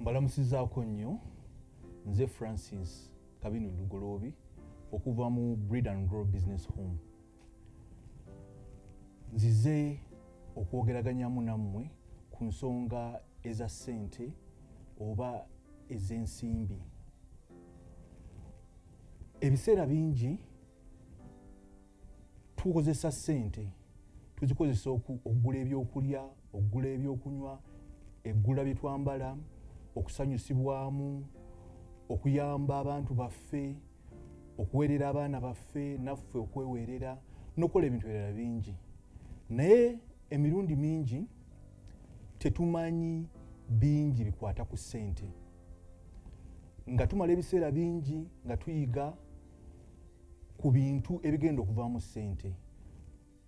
Mbalamusizaako nnyo nze Francis Kabinu Lugolobi okuva mu Breed and Grow Business Home. Nzize okwogeraganyaamu nammwe ku nsonga eza ssente oba ez'ensimbi. Ebiseera bingi tukozesa ssente, tuzikozesa okugula ebyokulya, okugula ebyokunywa, eggula bye twambala, okusanyusibwamu, okuyamba abantu baffe, okuweerera abaana baffe, naffe okweweerera, n'okukola ebintu ebirala bingi. Naye emirundi mingi tetumanyi bingi bikwata ku ssente. Nga tumala ebiseera bingi nga tuyiga ku bintu ebigenda okuvaamu ssente.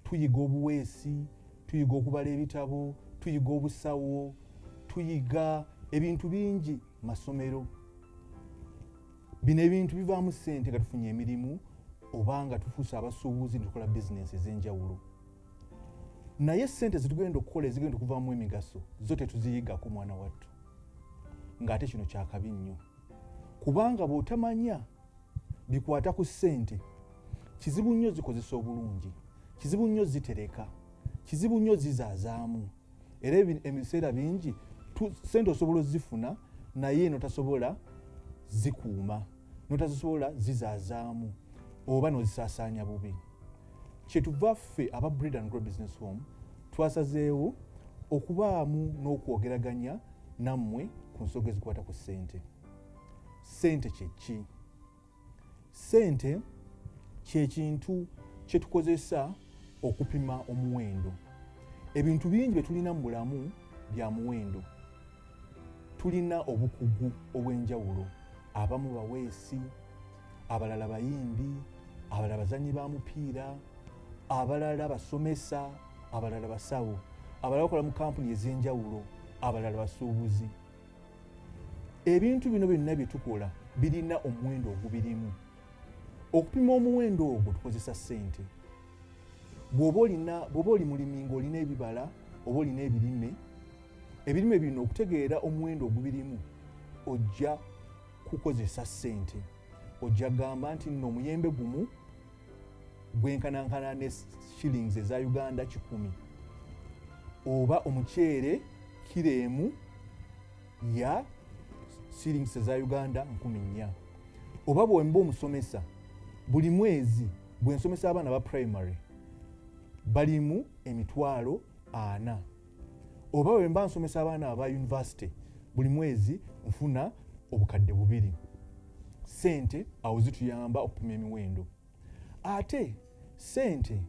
Tuyiga obuweesi, tuyiga okubala ebitabo, tuyiga obusawo, tuyiga ebintu bingi masomero. Bino ebintu bivaamu ssente nga tufunye emirimu oba nga tufuuse abasuubuzi ne tukola bizinensi ez'enjawulo. Naye ssente zetugenda okukola ezigenda okuvaamu emigaso zo tetuziyigako mwana wattu. Ng'ate kino kyakabi nnyo. Kubanga bw'otamanya bikwata ku ssente, kizibu nnyo zikozesa obulungi, kizibu nnyo zitereka, kizibu nnyo zizaazaamu. Era ebiseera bingi ssente osobola ozifuna naye notasobola zikuuma, notasobola zizaazaamu oba n'ozisaasaanya bubi. Kyetuva ffe aba Breed and Grow Business Home twasazeewo okubaamu n'okwogeraganya nammwe ku nsonga ezikwata ku ssente. Ssente kye ki? Ssente kye kintu kye tukozesa okupima omuwendo. Ebintu bingi bye tulina mu bulamu bya muwendo. Tulina obukugu obw'enjawulo. Abamu baweesi, abalala bayimbi, abalala bazannyi ba mupiira, abalala basomesa, abalala basawo, abalala bakola mu kampuni ez'enjawulo, abalala basuubuzi. Ebintu bino byonna bye tukola birina omuwendo ogubirimu. Okupima omuwendo ogwo tukozesa ssente. Bw'oba oli mulimi ng'olina ebibala oba olina ebirime bino okutegeera omuwendo ogubirimu ojja kukozesa ssente. Ojja gamba nti nno omuyembe gumu gwenkanankana ne shillings eza Uganda 10, oba omuceere kilo emu ya shillings eza Uganda 4,000. Oba bwemba omusomesa buli mwezi bwe nsomesa abaana ba primary balimu emitwalo 40. Oba bwemba nsomesa abaana aba university buli mwezi nfuna obukadde 2. Ssente awo zituyamba okupima emiwendo. Ate ssente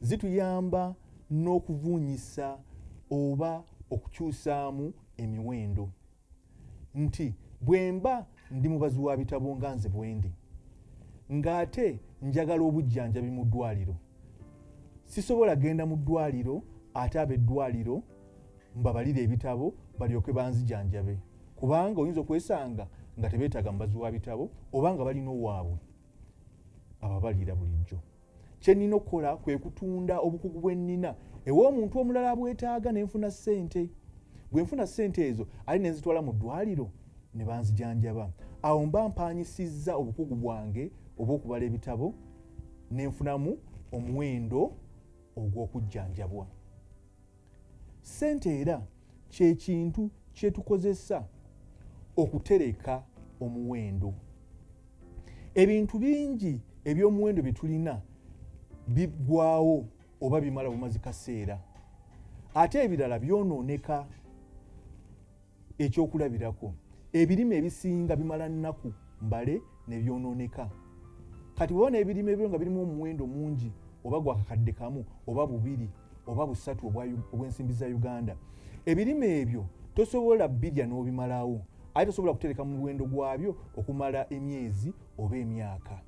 zituyamba n'okuvuunyisa oba okukyusaamu emiwendo. Nti bwemba ndi mubazi wa bitabo nga nze bwendi, ng'ate njagala obujjanjabi mu ddwaliro, sisobola genda mu ddwaliro ate ab'eddwaliro mbabalire ebitabo balyoke banzijanjabe, kubanga oyinza okwesanga nga tebeetaaga mubazi wa bitabo oba nga balina owaabwe ababalira bulijjo. Kye nnina okukola kwe kutunda obukugu bwe nnina ew'omuntu omulala abwetaaga ne nfuna ssente. Bwe nfuna ssente ezo ali ne nzitwala mu ddwaliro ne banzijanjaba. Awo mba mpaanyisizza obukugu bwange obw'okubala ebitabo ne nfunamu omuwendo ogw'okujjanjabwa. Ssente era kye kintu kye tukozesa okutereka omuwendo. Ebintu bingi eby'omuwendo bye tulina biggwaawo oba bimala bumazi kaseera, ate ebirala byonooneka. Ekyokulabirako, ebirime ebisinga bimala nnaku mbale ne byonooneka. Kati bw'obona ebirime ebyo nga birimu omuwendo mungi oba gwa kakadde kamu oba 2 oba 3 obw'ensimbi za Uganda, ebirime ebyo tosobola birya n'obimalawo, ate tosobola kutereka mu muwendo gwabyo okumala emyezi oba emyaka.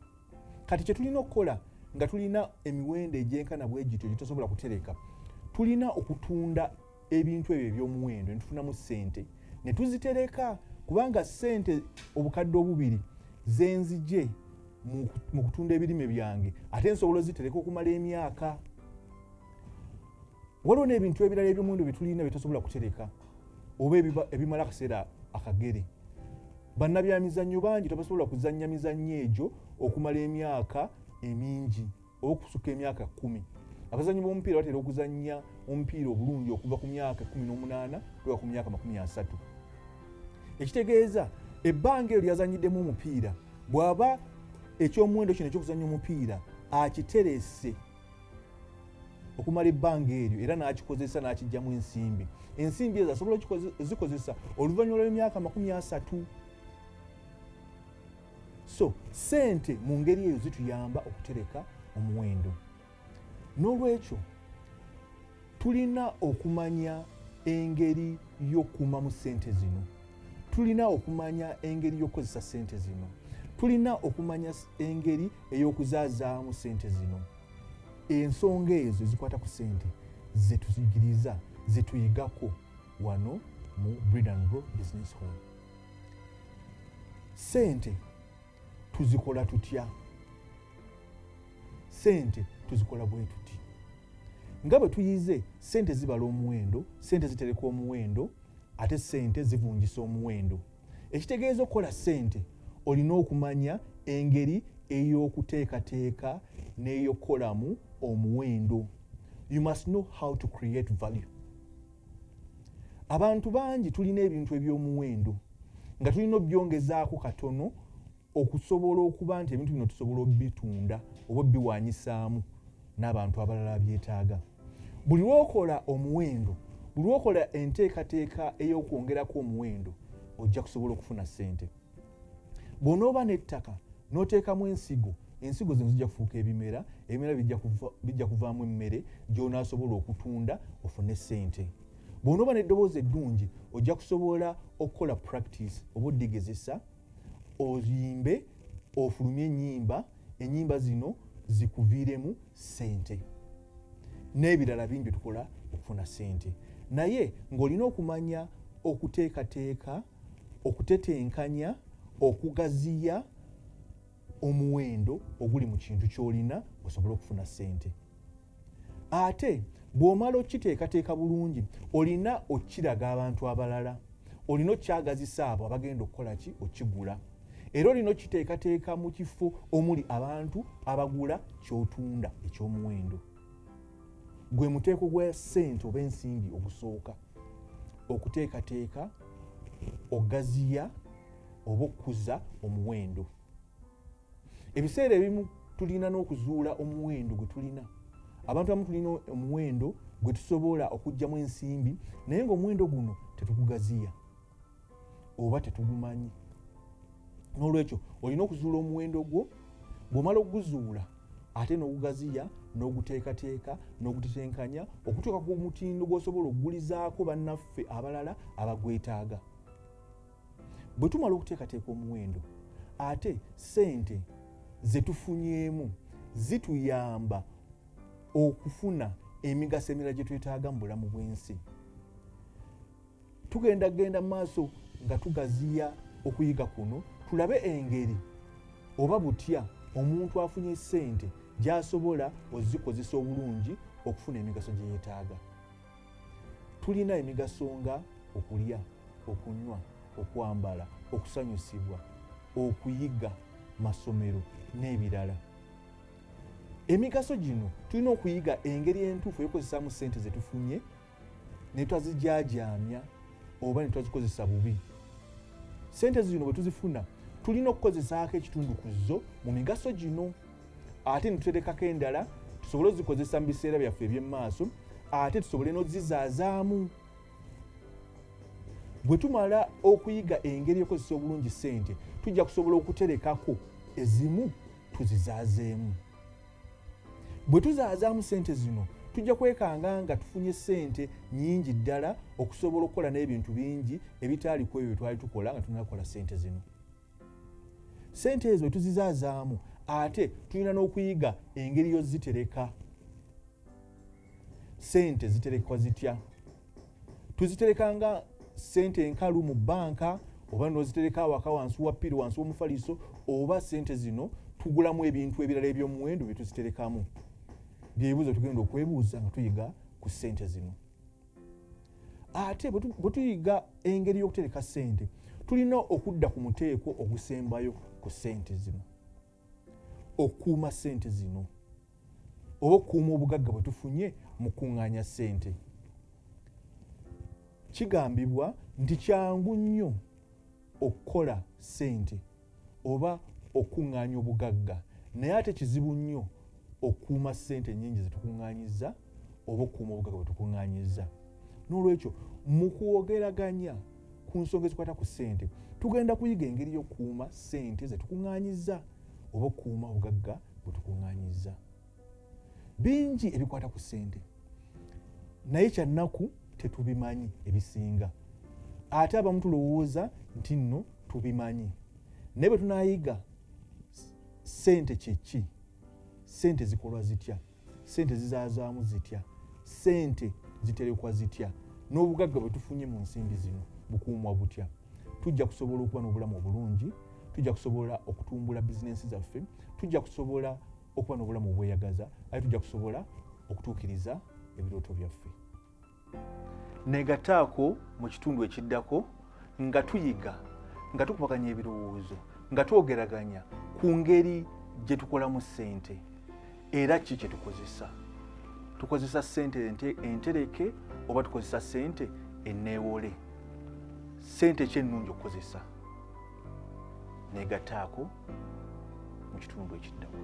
Kati kye tulina okukola nga tulina emiwendo egyenkana bwe gityo gye tosobola kutereka, tulina okutunda ebintu ebyo eby'omuwendo ne tufunamu ssente ne tuzitereka, kubanga ssente obukadde 2 zenzije mu kutunda ebirime byange ate nsobola ozitereka okumala emyaka. Waliwo n'ebintu ebirala eby'omuwendo bye tulina bye tosobola kutereka oba ebimala akaseera akagere. Bannabyamizannyo bangi tebasobola kuzannya mizannyo egyo okumala emyaka emingi okusukka emyaka 10. Abazannyi b'omupiira batera okuzannya omupiira obulungi okuva ku myaka 18 okuva ku myaka 30. Ekitegeeza ebbanga eryo lyazanyiddemu omupiira bw'aba ekyomuwendo kino ekyokuzannya omupiira akiterese okumala ebbanga eryo era n'akikozesa n'akijjamu ensimbi. Ensimbi ezo asobola zikozesa oluvannyuma lw'emyaka 30. So ssente mu ngeri eyo zituyamba okutereka omuwendo. N'olwekyo tulina okumanya engeri y'okukuumamu ssente zino, tulina okumanya engeri y'okukozesa ssente zino, tulina okumanya engeri ey'okuzaazaamu ssente zino. Ensonga ezo zikwata ku ssente zetuzigiriza zetuyigako wano mu Breed and Grow Business Hall. Ssente tuzikola tutya? Ssente tuzikola bwe tuti. Nga bwe tuyize ssente zibala omuwendo, ssente zitereka omuwendo, ate ssente zivungisa omuwendo. Ekitegeeza okukola ssente olina okumanya engeri ey'okuteekateeka n'ey'okukolamu omuwendo. You must know how to create value. Abantu bangi tulina ebintu eby'omuwendo nga tulina obyongezaako katono okusobola okuba nti ebintu bino tusobola obitunda oba biwanyisaamu n'abantu abalala byetaaga. Buli lw'okola omuwendo, buli lw'okola enteekateeka ey'okwongerako omuwendo ojja kusobola okufuna ssente. Bw'onooba n'ettaka n'oteekamu ensigo, ensigo zino zijja kufuuka ebimera, ebimera bijja kuvaamu emmere gy'onaasobola okutunda ofune ssente. Bw'onooba n'eddoboozi eddungi ojja kusobola okukola practice oba oddigezesa, oyimbe, ofulumye ennyimba zino zikuviiremu ssente. N'ebirala bingi tukola okufuna ssente. Naye ng'olina okumanya okuteekateeka, okutetenkanya, okugaziya omuwendo oguli mu kintu ky'olina osobole okufuna ssente. Ate bw'omala okiteekateeka bulungi olina okiraga abantu abalala, olina okyagazisa abo abagenda okukola ki okigula, era olina okiteekateeka mu kifo omuli abantu abagula ky'otunda eky'omuwendo. Gwe muteeko gwa ssente oba ensimbi ogusooka, okuteekateeka, ogaziya oba okukuza omuwendo. Ebiseera ebimu tulina n'okuzuula omuwendo gwe tulina. Abantu abamu tulina omuwendo gwe tusobola okuggyamu ensimbi naye ng'omuwendo guno tetugugaziya oba tetugumanyi. N'olwekyo olina okuzuula omuwendo gwo, bw'omala okuguzuula ate n'ogugaziya n'oguteekateeka n'ogutetenkanya okutuuka ku mutindo gw'osobola okugulizaako bannaffe abalala abagwetaaga. Bwe tumala okuteekateeka omuwendo, ate ssente ze tufunyeemu zituyamba okufuna emigaso emirala gye twetaaga mu bulamu bw'ensi. Tugenda maaso nga tugaziya okuyiga kuno, tulabe engeri oba butya omuntu afunye ssente gy'asobola ozikozesa obulungi okufuna emigaso gye yeetaaga. Tulina emigaso nga okulya, okunywa, okwambala, okusanyusibwa, okuyiga, masomero n'ebirala. Emigaso gino tulina okuyiga engeri entuufu ey'okukozesaamu ssente ze tufunye ne twazijaajamya oba ne twazikozesa bubi. Ssente zino bwe tuzifuna tulina okukozesaako ekitundu ku zo mu migaso gino, ate ne tuterekako endala tusobole ozikozesa mu biseera byaffe eby'emmaaso, ate tusobole n'ozizaazaamu. Bwe tumala okuyiga engeri y'okozesa obulungi ssente, tujja kusobola okuterekako ezimu tuzizaazeemu. Bwe tuzaazaamu ssente zino tujja kwekanga nga tufunye ssente nnyingi ddala okusobola okukola n'ebintu bingi ebitaali ku ebyo bye twali tukola nga tunakola ssente zino. Ssente ezo bwe tuzizaazaamu ate tulina n'okuyiga engeri y'ozitereka. Ssente ziterekwa zitya? Tuzitereka nga ssente enkalu mu bbanka oba n'ozitereka awaka wansi wa ppiro wansi w'omufaliso, oba ssente zino tugulamu ebintu ebirala eby'omuwendo bye tuziterekamu. Byebibuuzo tugenda okwebuuza nga tuyiga ku ssente zino. Ate bwe tuyiga engeri y'okutereka ssente tulina okudda ku muteeko ogusembayo ku ssente zino, okukuuma ssente zino oba okukuuma obugagga bwe tufunye mu kuŋŋaanya ssente. Kigambibwa nti kyangu nnyo okukola ssente oba okuŋŋaanya obugagga, naye ate kizibu nnyo okukuuma ssente nnyingi ze tukuŋŋaanyizza oba okukuuma obugagga bwe tukuŋŋaanyizza. N'olwekyo mu kwogeraganya ku nsonga ezikwata ku ssente, tugenda kuyiga engeri y'okukuuma ssente ze tukuŋŋaanyizza oba okukuuma obugagga bwe tukuŋŋaanyizza. Bingi ebikwata ku ssente, naye kyannaku tetubimanyi ebisinga. Ate abamu tulowooza nti nno tubimanyi, naye bwe tunaayiga ssente kye ki, ssente zikolwa zitya, ssente zizaazaamu zitya, ssente ziterekwa zitya, n'obugagga bwe tufunye mu nsimbi zino bukuumwa butya, tujja kusobola okuba n'obulamu obulungi, tujja kusobola okutumbula bizinensi zaffe, tujja kusobola okuba n'obulamu obweyagaza, ate tujja kusobola okutuukiriza ebirooto byaffe. Neegataako mu kitundu ekiddako nga tuyiga, nga tukubaganya ebirowoozo, nga twogeraganya ku ngeri gye tukolamu ssente era ki kye tukozesa. Tukozesa ssente entereke oba tukozesa ssente enneewole? Ssente ki ennungi okukozesa? Neegataako mu kitundu ekiddako.